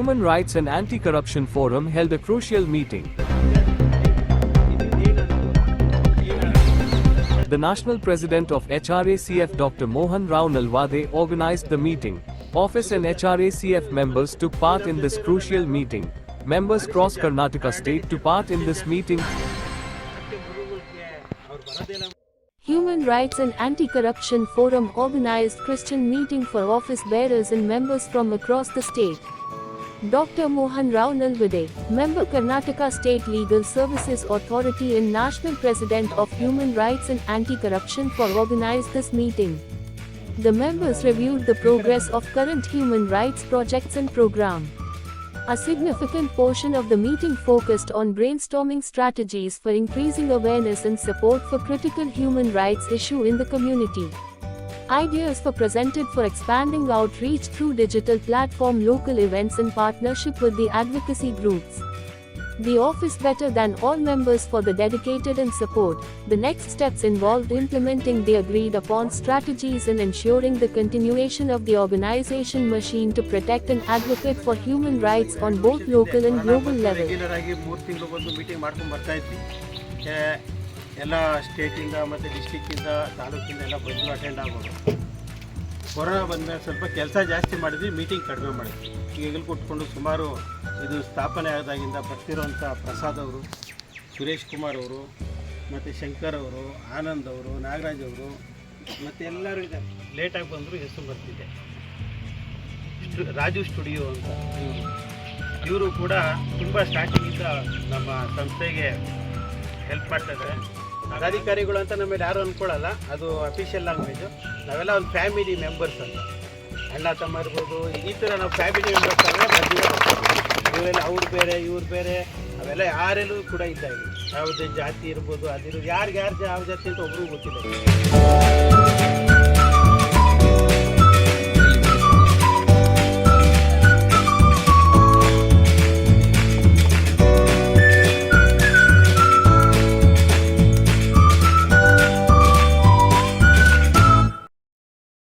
Human Rights and Anti-Corruption Forum held a crucial meeting. The National President of HRACF Dr. Mohan Rao Nalwade organized the meeting. Office and HRACF members took part in this crucial meeting. Members cross Karnataka state to part in this meeting. Human Rights and Anti-Corruption Forum organized Christian meeting for office bearers and members from across the state. Dr. Mohan Rao Nalwade, member Karnataka State Legal Services Authority and National President of Human Rights and Anti-Corruption Forum organized this meeting. The members reviewed the progress of current human rights projects and program. A significant portion of the meeting focused on brainstorming strategies for increasing awareness and support for critical human rights issue in the community. Ideas were presented for expanding outreach through digital platform, local events in partnership with the advocacy groups. The office better than all members for the dedicated and support. The next steps involved implementing the agreed upon strategies and ensuring the continuation of the organization machine to protect and advocate for human rights on both local and global level. ಎಲ್ಲ ಸ್ಟೇಟಿಂದ ಮತ್ತು ಡಿಸ್ಟಿಕ್ಕಿಂದ ತಾಲೂಕಿಂದ ಎಲ್ಲ ಬಂದು attend ಆಗೋದು. Corona ಬಂದಮೇಲೆ ಸ್ವಲ್ಪ ಕೆಲಸ ಜಾಸ್ತಿ ಮಾಡಿದ್ವಿ, ಮೀಟಿಂಗ್ ಕಡಿಮೆ ಮಾಡಿದ್ವಿ. ಈಗ ಕೊಟ್ಕೊಂಡು ಸುಮಾರು ಇದು ಸ್ಥಾಪನೆ ಆದಾಗಿಂದ ಬರ್ತಿರೋಂಥ ಪ್ರಸಾದ್ ಅವರು, ಸುರೇಶ್ ಕುಮಾರ್ ಅವರು, ಮತ್ತು ಶಂಕರ್ ಅವರು, ಆನಂದ್ ಅವರು, ನಾಗರಾಜ್ ಅವರು ಮತ್ತು ಎಲ್ಲರೂ ಇದ್ದಾರೆ. ಲೇಟಾಗಿ ಬಂದರೂ ಹೆಸರು ಬರ್ತಿದೆ. ರಾಜು ಸ್ಟುಡಿಯೋ ಅಂತ ಇವರು ಕೂಡ ತುಂಬ ಸ್ಟಾರ್ಟಿಂಗಿಂದ ನಮ್ಮ ಸಂಸ್ಥೆಗೆ ಹೆಲ್ಪ್ ಮಾಡ್ತಾಯಿದ್ದಾರೆ. ಅಧಿಕಾರಿಗಳು ಅಂತ ನಮ್ಮ ಮೇಲೆ ಯಾರು ಅಂದ್ಕೊಳ್ಳಲ್ಲ, ಅದು ಅಫಿಷಿಯಲ್ ಲ್ಯಾಂಗ್ವೇಜು. ನಾವೆಲ್ಲ ಒಂದು ಫ್ಯಾಮಿಲಿ ಮೆಂಬರ್ಸ್ ಅಂತ, ಅಣ್ಣ ತಮ್ಮ ಇರ್ಬೋದು, ಈ ಥರ ನಾವು ಫ್ಯಾಮಿಲಿ ಮೆಂಬರ್ಸ್ ಅಂದರೆ ಇವರೆಲ್ಲ ಅವ್ರು ಬೇರೆ ಇವ್ರು ಬೇರೆ ಅವೆಲ್ಲ ಯಾರೆಲ್ಲೂ ಕೂಡ ಇಲ್ಲ. ಯಾವುದೇ ಜಾತಿ ಇರ್ಬೋದು, ಅದಿರೋದು ಯಾರಿಗೆ ಯಾವ ಜಾತಿ ಅಂತ ಒಬ್ರಿಗೂ ಗೊತ್ತಿಲ್ಲ.